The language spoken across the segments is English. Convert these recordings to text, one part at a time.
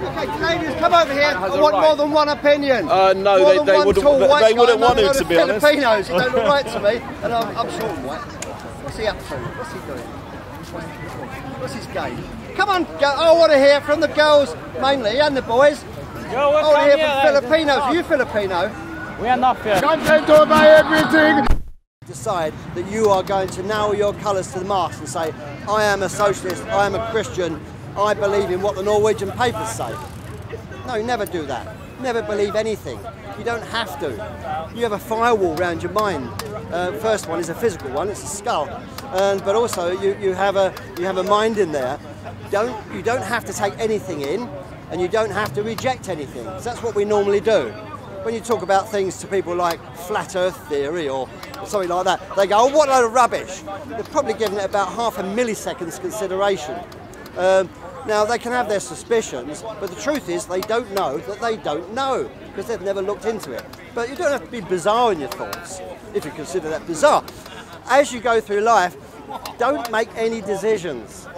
Okay, Canadians, come over here. I want more than one opinion. No, they wouldn't want to be honest. Filipinos, who don't look right to me, and I'm sure white. What's he up to? What's he doing? What's his game? Come on, go. I want to hear from the girls mainly and the boys. I want to hear from Filipinos. Are you Filipino? We are not fair. Content over everything. Decide that you are going to narrow your colours to the mast and say, I am a socialist, I am a Christian, I believe in what the Norwegian papers say. No, never do that. Never believe anything. You don't have to. You have a firewall around your mind. First one is a physical one, it's a skull. But also you have a mind in there. You don't have to take anything in, and you don't have to reject anything. So that's what we normally do. When you talk about things to people like flat earth theory or something like that, they go, oh, what a load of rubbish. They're probably given it about half a millisecond's consideration. Now, they can have their suspicions, but the truth is they don't know that they don't know, because they've never looked into it. But you don't have to be bizarre in your thoughts, if you consider that bizarre. As you go through life, don't make any decisions.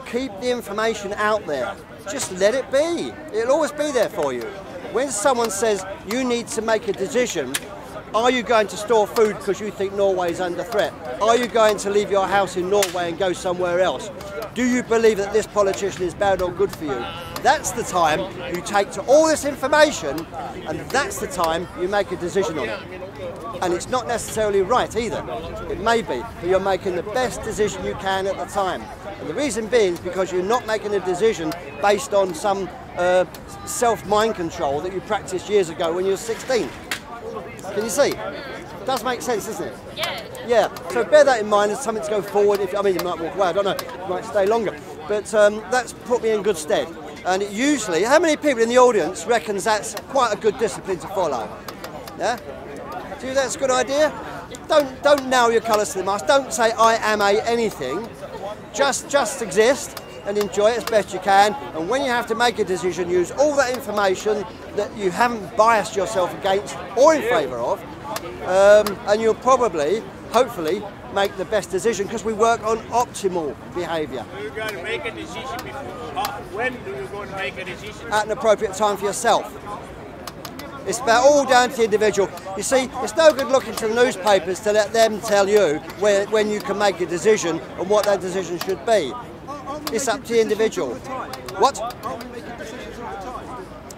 Keep the information out there. Just let it be. It'll always be there for you. When someone says you need to make a decision, are you going to store food because you think Norway is under threat? Are you going to leave your house in Norway and go somewhere else? Do you believe that this politician is bad or good for you? That's the time you take to all this information, and that's the time you make a decision on it. And it's not necessarily right either. It may be, but you're making the best decision you can at the time. And the reason being is because you're not making a decision based on some self-mind control that you practiced years ago when you were 16. Can you see? It does make sense, doesn't it? Yeah. Yeah, so bear that in mind as something to go forward. I mean, you might walk away, I don't know, you might stay longer. But that's put me in good stead. And it usually, how many people in the audience reckons that's quite a good discipline to follow? Yeah? Do you think that's a good idea? Don't narrow your colours to the mast. Don't say I am a anything. Just exist and enjoy it as best you can. And when you have to make a decision, use all that information that you haven't biased yourself against or in favour of. And you'll probably, hopefully, make the best decision, because we work on optimal behaviour. You're going to make a decision before. When do you going to make a decision? At an appropriate time for yourself. It's about all down to the individual. You see, it's no good looking to the newspapers to let them tell you when you can make a decision and what that decision should be. It's up to the individual. What?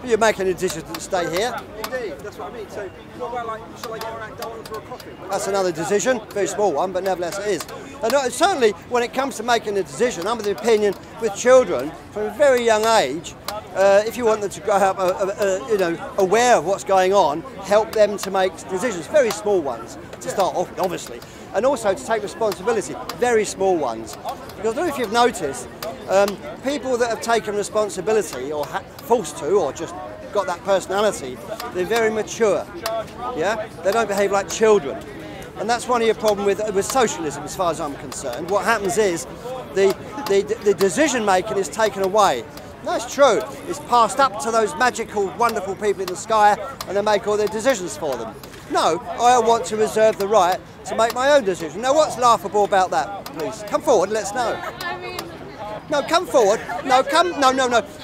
You're making a decision to stay here. Indeed, that's what I mean. So, what about, like, shall I go around down for a coffee? That's another decision, very small one, but nevertheless it is. And certainly, when it comes to making a decision, I'm of the opinion with children from a very young age, if you want them to grow up, aware of what's going on, help them to make decisions, very small ones to start off with, obviously, and also to take responsibility, very small ones. Because I don't know if you've noticed, people that have taken responsibility or forced to, or just got that personality, they're very mature. Yeah, they don't behave like children, and that's one of your problem with socialism, as far as I'm concerned. What happens is the decision making is taken away. That's true. It's passed up to those magical, wonderful people in the sky, and they make all their decisions for them. No, I want to reserve the right to make my own decision. Now, what's laughable about that? Please come forward and let's know. No, come forward. No, come. No.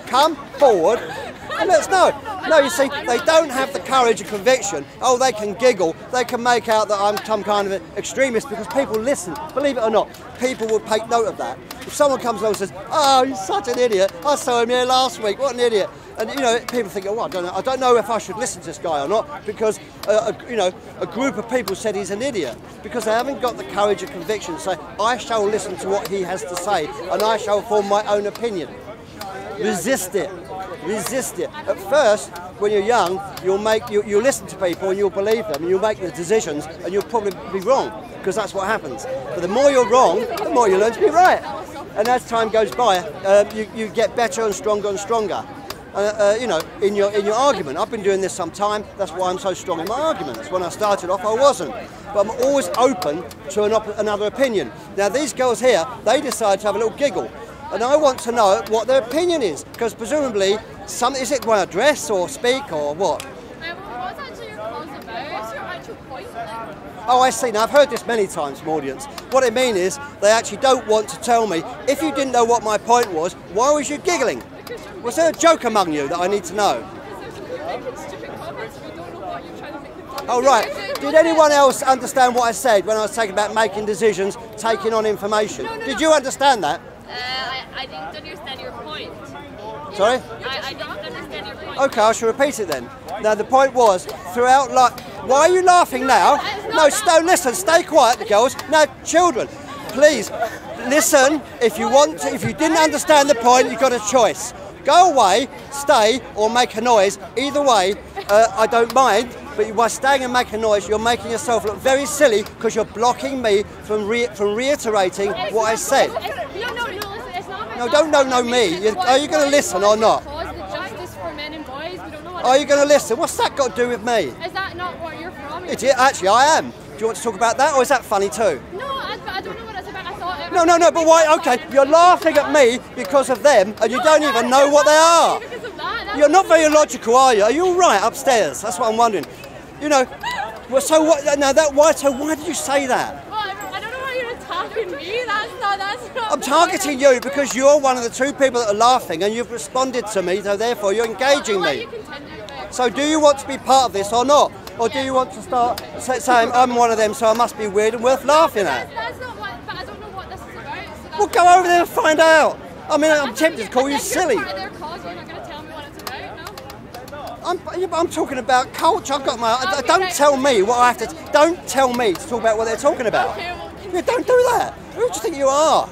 Come forward and let's know. No, you see, they don't have the courage and conviction. Oh, they can giggle. They can make out that I'm some kind of an extremist, because people listen. Believe it or not, people will take note of that. If someone comes along and says, "Oh, he's such an idiot. I saw him here last week. What an idiot!" And people think, "Oh, I don't know if I should listen to this guy or not," because a group of people said he's an idiot, because they haven't got the courage and conviction to say, "I shall listen to what he has to say, and I shall form my own opinion." Resist it. Resist it. At first, when you're young, you'll listen to people and you'll believe them, and you'll make the decisions, and you'll probably be wrong, because that's what happens. But the more you're wrong, the more you learn to be right. And as time goes by, you get better and stronger and stronger. In your argument. I've been doing this some time. That's why I'm so strong in my arguments. When I started off, I wasn't. But I'm always open to another opinion. Now, these girls here, they decide to have a little giggle. And I want to know what their opinion is, because presumably, is it when I dress or speak or what? What's actually your cause about? What's your actual point then? Oh, I see. Now, I've heard this many times from audience. What I mean is they actually don't want to tell me, if you didn't know what my point was, why was you giggling? Was there a joke among you that I need to know? Oh, right. Did anyone else understand what I said when I was talking about making decisions, taking on information? No. Did you understand that? I didn't understand your point. Sorry? I didn't understand your point. Okay, I shall repeat it then. Now, the point was, throughout life... Why are you laughing now? No, listen, stay quiet, girls. Now, children, please, listen. If you want to, if you didn't understand the point, you've got a choice. Go away, stay, or make a noise. Either way, I don't mind. But by staying and making a noise, you're making yourself look very silly because you're blocking me from reiterating what I said. No, don't no me. Are you going to listen or not? Are you going to listen? What's that got to do with me? Is that not what you're from? Actually, I am. Do you want to talk about that, or is that funny too? No, I don't know what it's about. I thought it was... No, but why? Okay, you're laughing at me because of them, and you don't even know what they are. Because of that. You're not very logical, are you? Are you all right upstairs? That's what I'm wondering. You know, well, so what? Now so why did you say that? Well, I don't know why you're attacking me. That's not. I'm targeting you because you're one of the two people that are laughing, and you've responded to me, so therefore you're engaging me. So do you want to be part of this or not? Or do you want to start saying, I'm one of them, so I must be weird and worth laughing at? That's not what, but I don't know what this is about. So well, go over there and find out. I mean, I'm tempted to call you silly. You're not going to tell me what it's about, no? I'm talking about culture. I've got my... don't tell me what I have to... Don't tell me to talk about what they're talking about. Okay, well, Yeah, don't do that. Who do you think you are?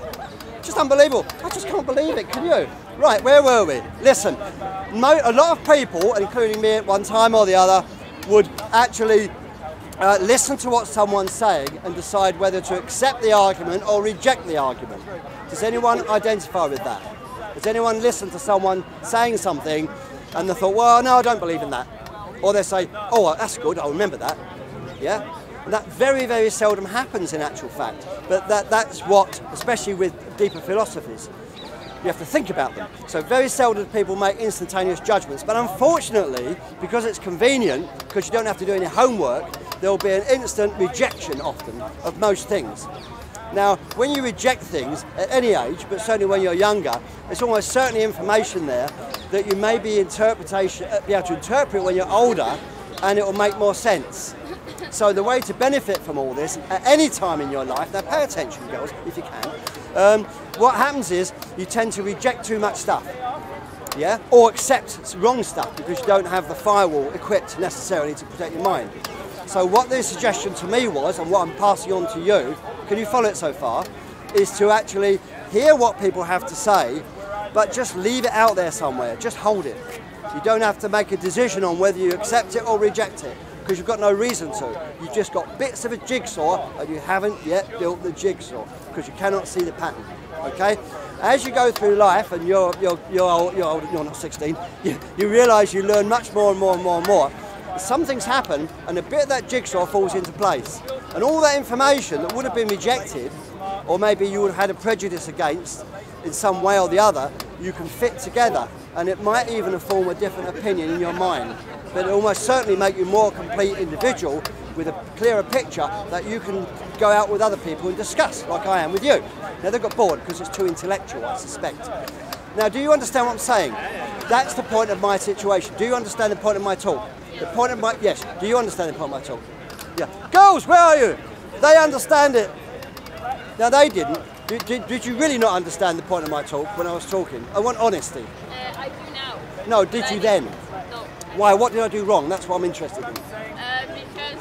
Just unbelievable. I just can't believe it, can you? Right, where were we? Listen, a lot of people, including me at one time or the other, would actually listen to what someone's saying and decide whether to accept the argument or reject the argument. Does anyone identify with that? Does anyone listen to someone saying something and they thought, well, no, I don't believe in that? Or they say, oh, that's good, I'll remember that. Yeah? And that very, very seldom happens in actual fact. But that's what, especially with deeper philosophies, you have to think about them. So very seldom do people make instantaneous judgments. But unfortunately, because it's convenient, because you don't have to do any homework, there will be an instant rejection often of most things. Now, when you reject things at any age, but certainly when you're younger, there's almost certainly information there that you may be able to interpret when you're older, and it will make more sense. So the way to benefit from all this at any time in your life, now pay attention, girls, if you can, what happens is you tend to reject too much stuff, yeah, or accept wrong stuff because you don't have the firewall equipped necessarily to protect your mind. So what the suggestion to me was, and what I'm passing on to you, can you follow it so far, is to actually hear what people have to say, but just leave it out there somewhere, just hold it. You don't have to make a decision on whether you accept it or reject it, because you've got no reason to. You've just got bits of a jigsaw and you haven't yet built the jigsaw because you cannot see the pattern, okay? As you go through life, and you're not 16, you realise you learn much more and more and more and more. Some things happen and a bit of that jigsaw falls into place. And all that information that would have been rejected, or maybe you would have had a prejudice against in some way or the other, you can fit together. And it might even form a different opinion in your mind. But it almost certainly make you a more complete individual with a clearer picture that you can go out with other people and discuss, like I am with you. Now they've got bored because it's too intellectual, I suspect. Now, do you understand what I'm saying? That's the point of my situation. Do you understand the point of my talk? The point of my, yes, do you understand the point of my talk? Yeah. Girls, where are you? They understand it. Now they didn't. Did you really not understand the point of my talk when I was talking? I want honesty. I do now. No, did you then? No. Why? What did I do wrong? That's what I'm interested in. Because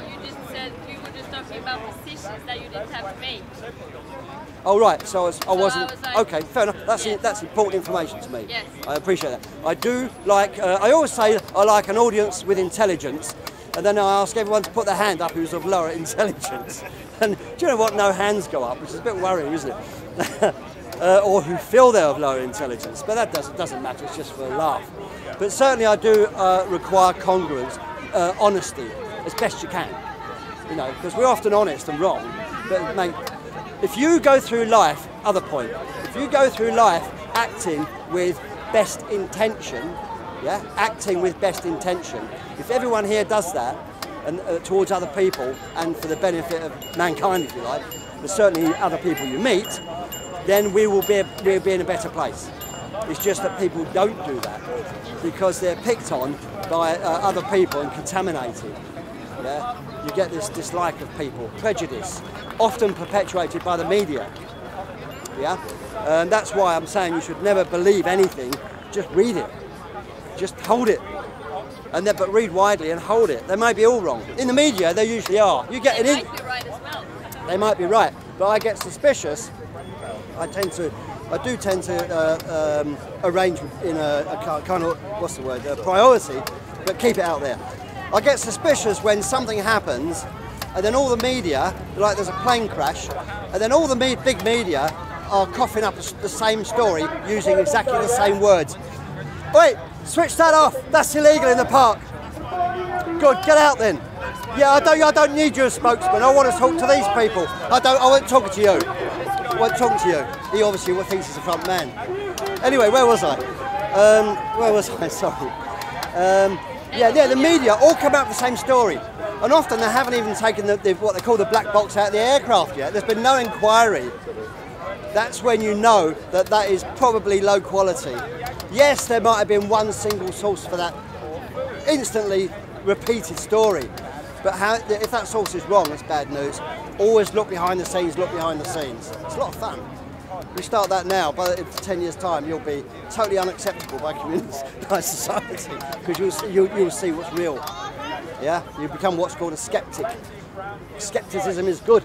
you just said you were just talking about decisions that you didn't have to make. Oh right, so I wasn't. was like, okay, fair enough. That's important information to me. Yes. I appreciate that. I do like. I always say I like an audience with intelligence, and then I ask everyone to put their hand up who's of lower intelligence. And do you know what? No hands go up, which is a bit worrying, isn't it? Or who feel they're of lower intelligence, but that doesn't matter. It's just for a laugh. But certainly, I do require congruence, honesty, as best you can. You know, because we're often honest and wrong. But mate, if you go through life, other point. If you go through life acting with best intention, yeah, acting with best intention. If everyone here does that, and towards other people and for the benefit of mankind, if you like, but certainly other people you meet, then we'll be in a better place. It's just that people don't do that because they're picked on by other people and contaminated. Yeah? You get this dislike of people, prejudice, often perpetuated by the media. Yeah? And that's why I'm saying you should never believe anything, just read it. Just hold it. And then, but read widely and hold it. They may be all wrong. In the media, they usually are. You get They might be right as well. They might be right, but I get suspicious. I do tend to arrange in a kind of, what's the word, a priority, but keep it out there. I get suspicious when something happens and then all the media, like there's a plane crash, and then all the big media are coughing up the same story using exactly the same words. Wait, switch that off, that's illegal in the park. Good, get out then. Yeah, I don't need you as spokesman, I want to talk to these people. I won't talk to you. I won't talk to you. He obviously thinks he's a front man. Anyway, where was I? Sorry. Yeah, the media all come out with the same story. And often they haven't even taken what they call the black box out of the aircraft yet. There's been no inquiry. That's when you know that is probably low quality. Yes, there might have been one single source for that instantly repeated story. But if that source is wrong, it's bad news. Always look behind the scenes, look behind the scenes. It's a lot of fun. We start that now, but in 10 years' time, you'll be totally unacceptable by society because you'll see what's real. Yeah, you become what's called a skeptic. Skepticism is good.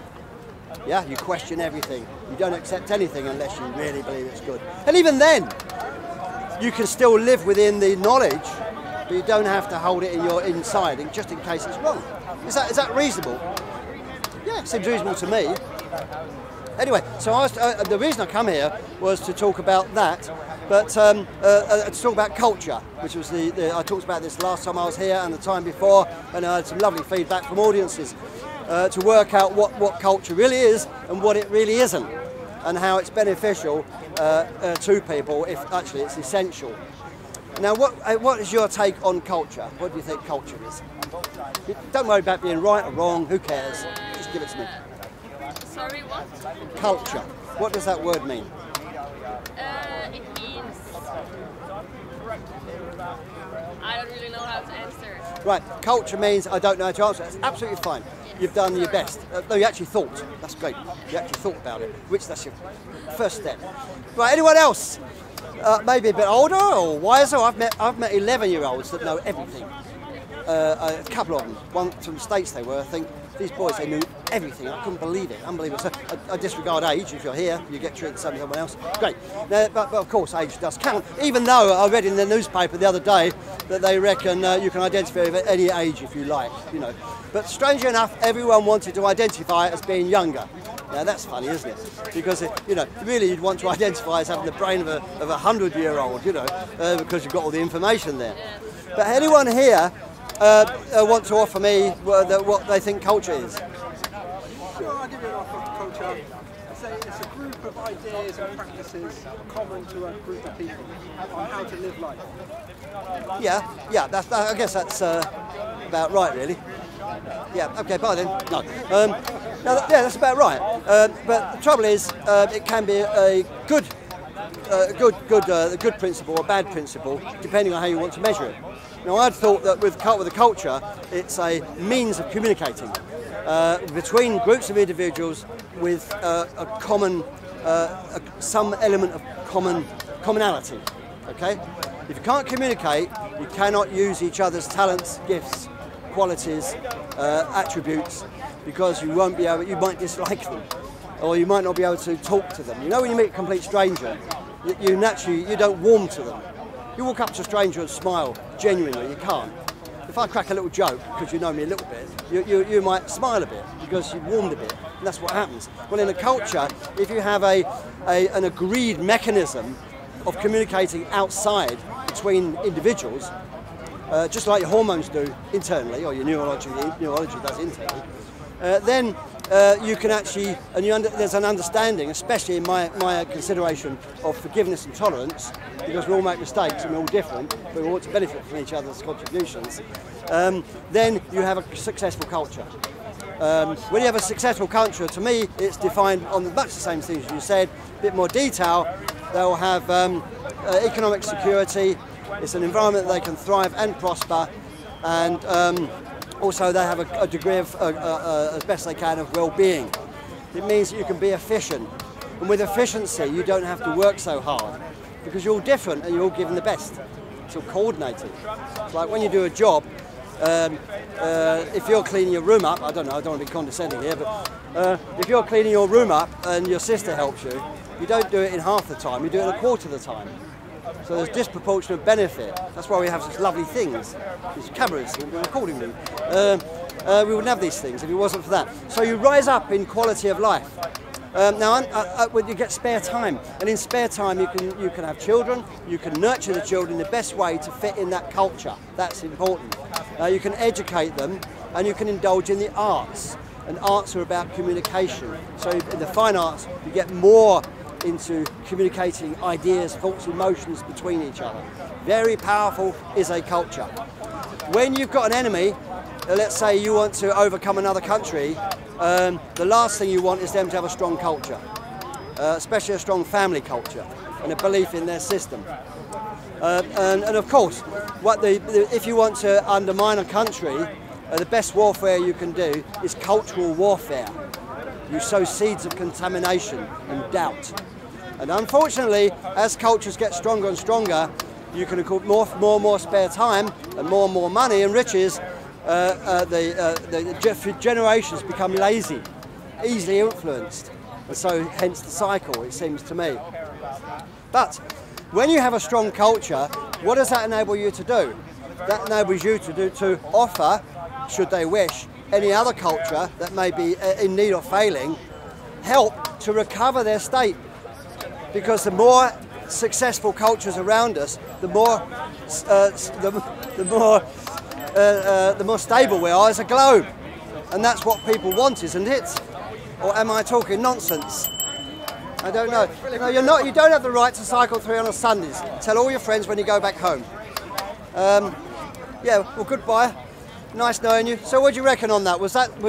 Yeah, you question everything. You don't accept anything unless you really believe it's good. And even then, you can still live within the knowledge, but you don't have to hold it in your inside, just in case it's wrong. Is that reasonable? Yeah, it seems reasonable to me. Anyway, so the reason I come here was to talk about that, but to talk about culture, which was I talked about this last time I was here and the time before, and I had some lovely feedback from audiences to work out what culture really is and what it really isn't, and how it's beneficial to people if actually it's essential. Now, what is your take on culture? What do you think culture is? Don't worry about being right or wrong, who cares? Just give it to me. Sorry, what? Culture. What does that word mean? It means... I don't really know how to answer. Right, culture means I don't know how to answer. That's absolutely fine. You've done your best. No, you actually thought. That's great. You actually thought about it, that's your first step. Right, anyone else? Maybe a bit older or wiser. I've met 11-year-olds that know everything. A couple of them. One from the States they were, I think. These boys, they knew everything. I couldn't believe it. Unbelievable. So I disregard age. If you're here, you get treated the same as someone else. Great. Now, but of course, age does count. Even though I read in the newspaper the other day that they reckon you can identify at any age if you like, you know. But strangely enough, everyone wanted to identify as being younger. Now that's funny, isn't it? Because really you'd want to identify as having the brain of a 100-year-old, because you've got all the information there. But anyone here want to offer me what they think culture is? Sure, I'll give you an offer of culture. It's a group of ideas and practices common to a group of people on how to live life. Yeah, I guess that's about right, really. Yeah, okay, bye then. No. Yeah, that's about right. But the trouble is, it can be a good principle or a bad principle, depending on how you want to measure it. Now, I'd thought that with a culture, it's a means of communicating between groups of individuals with a common, some element of commonality. Okay? If you can't communicate, you cannot use each other's talents, gifts, qualities, attributes, because you won't be able. You might dislike them, or you might not be able to talk to them. You know, when you meet a complete stranger, you don't warm to them. You walk up to a stranger and smile genuinely. You can't. If I crack a little joke because you know me a little bit, you might smile a bit because you've warmed a bit, and that's what happens. Well, in a culture, if you have an agreed mechanism of communicating outside between individuals, just like your hormones do internally, or your neurology does internally, then you can actually, and there's an understanding, especially in my consideration of forgiveness and tolerance, because we all make mistakes and we're all different, but we want to benefit from each other's contributions. Then you have a successful culture. When you have a successful culture, to me, it's defined on much the same things you said, a bit more detail. They'll have economic security. It's an environment that they can thrive and prosper, and also they have a degree of, as best they can, of well-being. It means that you can be efficient, and with efficiency you don't have to work so hard, because you're all different and you're all given the best. It's all coordinated. It's like when you do a job, if you're cleaning your room up, I don't want to be condescending here, but if you're cleaning your room up and your sister helps you, you don't do it in half the time, you do it in a quarter of the time. So there's disproportionate benefit. That's why we have such lovely things, these cameras and recording them. We wouldn't have these things if it wasn't for that. So you rise up in quality of life. Now, when you get spare time, and in spare time you can have children, you can nurture the children the best way to fit in that culture. That's important. You can educate them, and you can indulge in the arts. And arts are about communication. So in the fine arts, you get more into communicating ideas, thoughts, emotions between each other. Very powerful is a culture. When you've got an enemy, let's say you want to overcome another country, the last thing you want is them to have a strong culture, especially a strong family culture and a belief in their system. And of course, if you want to undermine a country, the best warfare you can do is cultural warfare. You sow seeds of contamination and doubt. And unfortunately, as cultures get stronger and stronger, you can have more and more spare time and more money and riches. The generations become lazy, easily influenced, and so hence the cycle, it seems to me. But when you have a strong culture, what does that enable you to do? That enables you to offer, should they wish, any other culture that may be in need of failing, help to recover their state. Because the more successful cultures around us, the more stable we are as a globe. And that's what people want, isn't it? Or am I talking nonsense? I don't know. No, you're not. You don't have the right to cycle through on Sundays. Tell all your friends when you go back home. Yeah, well, goodbye. Nice knowing you. So what do you reckon on that?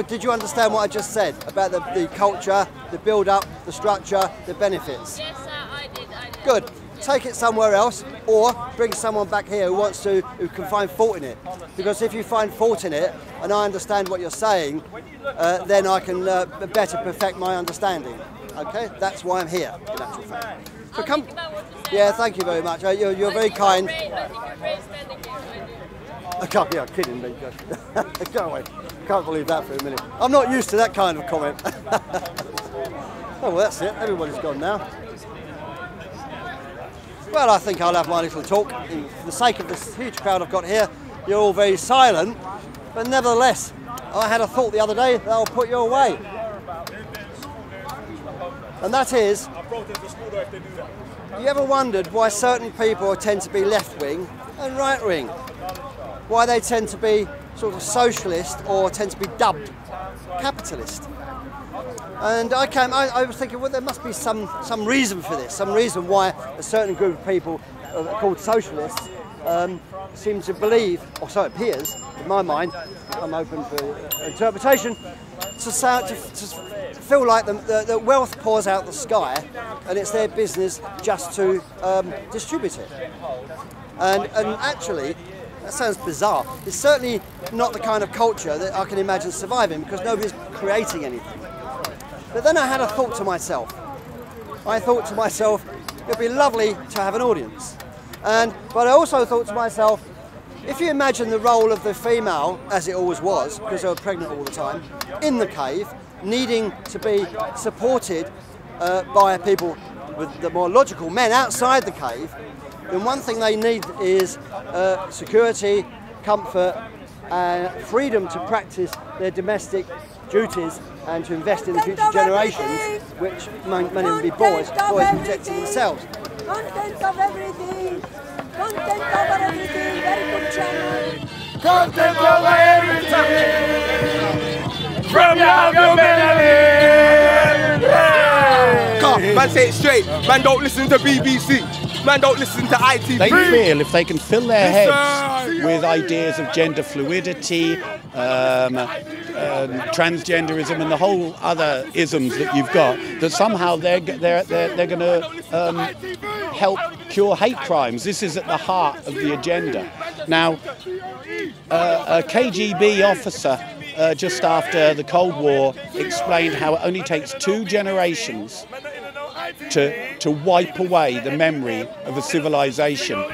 Did you understand what I just said about the culture, the build-up, the structure, the benefits? Yes, I did. Good. Take it somewhere else, or bring someone back here who can find fault in it. Because if you find fault in it, and I understand what you're saying, then I can better perfect my understanding. Okay, that's why I'm here, in actual fact. So come. Yeah, thank you very much. You're very kind. I can't be kidding me. Go away. Can't believe that for a minute. I'm not used to that kind of comment. Oh, well, that's it. Everybody's gone now. Well, I think I'll have my little talk. For the sake of this huge crowd I've got here, you're all very silent. But nevertheless, I had a thought the other day that I'll put your way. And that is, you ever wondered why certain people tend to be left-wing and right-wing? Why they tend to be sort of socialist or tend to be dubbed capitalist? And I was thinking, well, there must be some reason for this, some reason why a certain group of people called socialists seem to believe, or so it appears, in my mind, I'm open for interpretation, to feel like the wealth pours out the sky and it's their business just to distribute it. And actually, that sounds bizarre. It's certainly not the kind of culture that I can imagine surviving, because nobody's creating anything. But then I had a thought to myself. I thought to myself, it'd be lovely to have an audience. But I also thought to myself, if you imagine the role of the female, as it always was, because they were pregnant all the time, in the cave, needing to be supported by people with the more logical men outside the cave, then one thing they need is security, comfort, and freedom to practice their domestic duties and to invest in the future generations, which many will be boys protecting themselves. Content of everything! Content over everything! Very good channel! Content over everything! From your man say it straight. Man don't listen to BBC. Man don't listen to ITV. They feel if they can fill their heads with ideas of gender fluidity, transgenderism, and the whole other isms that you've got, that somehow they're going to help cure hate crimes. This is at the heart of the agenda. Now, a KGB officer just after the Cold War explained how it only takes 2 generations to wipe away the memory of a civilization.